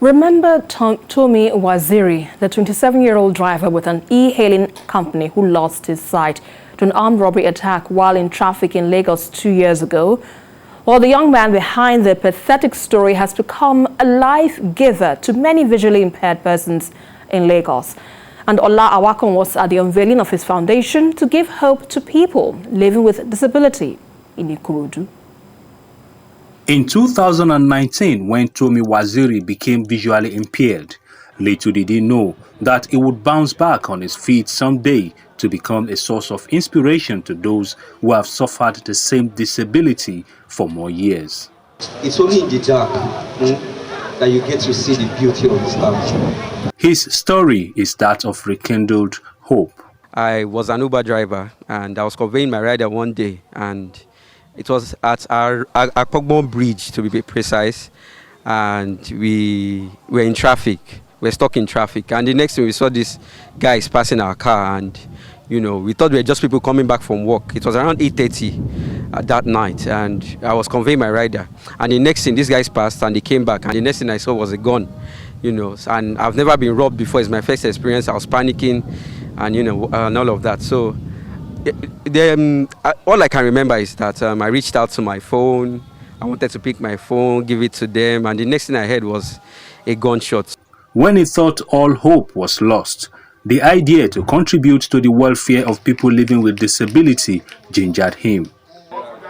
Remember Tomi Waziri, the 27-year-old driver with an e-hailing company who lost his sight to an armed robbery attack while in traffic in Lagos 2 years ago? Well, the young man behind the pathetic story has become a life-giver to many visually impaired persons in Lagos. And Ola Awakon was at the unveiling of his foundation to give hope to people living with disability in Ikorodu. In 2019, when Tomi Waziri became visually impaired, little did he know that he would bounce back on his feet someday to become a source of inspiration to those who have suffered the same disability for more years. It's only in the dark that you get to see the beauty of the stars. His story is that of rekindled hope. I was an Uber driver and I was conveying my rider one day, and it was at our Akpogbo bridge, to be precise, and we were in traffic. We were stuck in traffic, and the next thing we saw this guys passing our car, and we thought we were just people coming back from work. It was around 8:30 that night, and I was conveying my rider, and the next thing, these guys passed and they came back, and the next thing I saw was a gun, and I've never been robbed before. It's my first experience. I was panicking, and and all of that. So all I can remember is that I reached out to my phone. I wanted to pick my phone, give it to them, and the next thing I heard was a gunshot. When he thought all hope was lost, the idea to contribute to the welfare of people living with disability gingered him.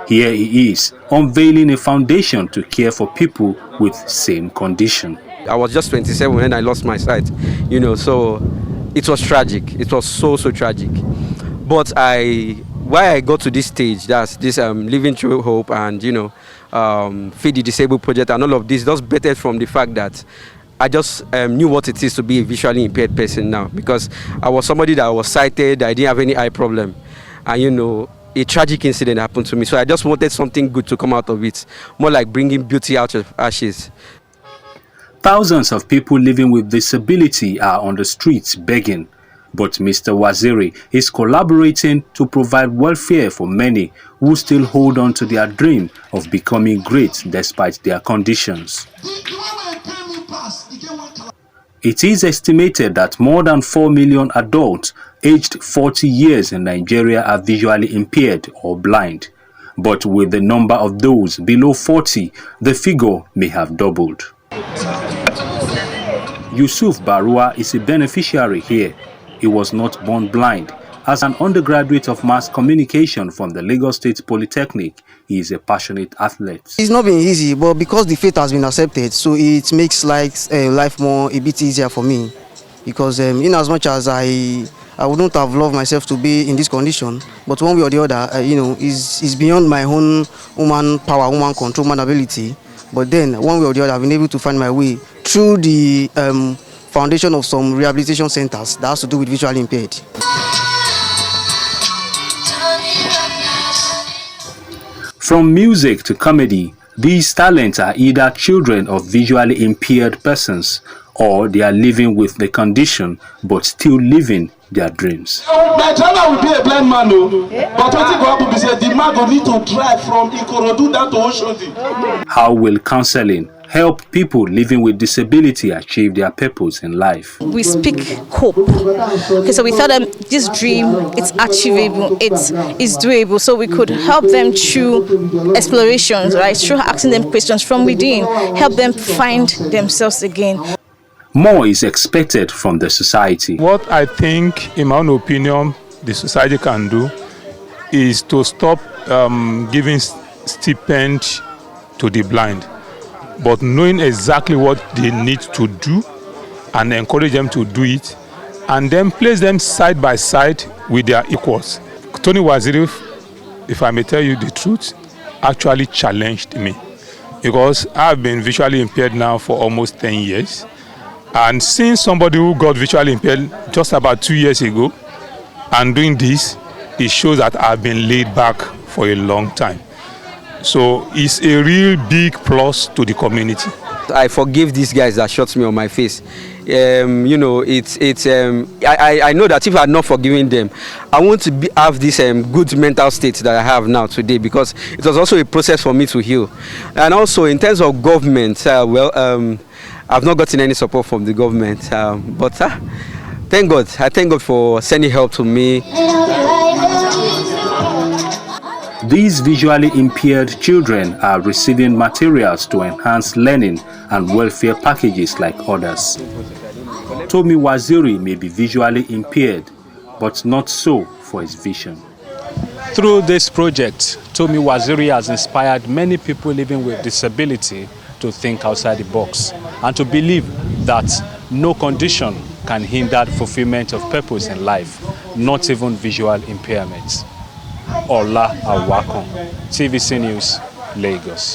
Here he is, unveiling a foundation to care for people with same condition. I was just 27 when I lost my sight, so it was tragic. It was so tragic. But why I got to this stage, that's this Living Through Hope and Feed the Disabled project and all of this, just bettered from the fact that I just knew what it is to be a visually impaired person now, because I was somebody that was sighted. I didn't have any eye problem, and a tragic incident happened to me, so I just wanted something good to come out of it, more like bringing beauty out of ashes. Thousands of people living with disability are on the streets begging. But Mr. Waziri is collaborating to provide welfare for many who still hold on to their dream of becoming great despite their conditions. It is estimated that more than 4 million adults aged 40 years in Nigeria are visually impaired or blind. But with the number of those below 40, the figure may have doubled. Yusuf Barua is a beneficiary here. He was not born blind. As an undergraduate of mass communication from the Lagos State Polytechnic, he is a passionate athlete. It's not been easy, but because the faith has been accepted, so it makes life a bit easier for me. Because in as much as I wouldn't have loved myself to be in this condition, but one way or the other, is beyond my own human power, human control, human ability. But then, one way or the other, I've been able to find my way through the foundation of some rehabilitation centers that has to do with visually impaired. From music to comedy, these talents are either children of visually impaired persons or they are living with the condition but still living their dreams. My driver will be a blind man, but what will happen is the man will need to drive from Ikorodu down to Oshodi. How will counseling help people living with disability achieve their purpose in life? We speak hope. Okay, so we tell them this dream, it's achievable, it's doable, so we could help them through explorations, right? Through asking them questions from within, help them find themselves again. More is expected from the society. What I think, in my own opinion, the society can do is to stop giving stipend to the blind, but knowing exactly what they need to do and encourage them to do it, and then place them side by side with their equals. Tomi Waziri, if I may tell you the truth, actually challenged me, because I've been visually impaired now for almost 10 years. And seeing somebody who got visually impaired just about 2 years ago and doing this, it shows that I've been laid back for a long time. So it's a real big plus to the community. I forgive these guys that shot me on my face. I know that if I had not forgiven them, I want to have this good mental state that I have now today, because it was also a process for me to heal. And also in terms of government, I've not gotten any support from the government, but thank God. I thank God for sending help to me. These visually impaired children are receiving materials to enhance learning and welfare packages like others. Tomi Waziri may be visually impaired, but not so for his vision. Through this project, Tomi Waziri has inspired many people living with disability to think outside the box and to believe that no condition can hinder the fulfillment of purpose in life, not even visual impairments. Ola Awakon, TVC News, Lagos.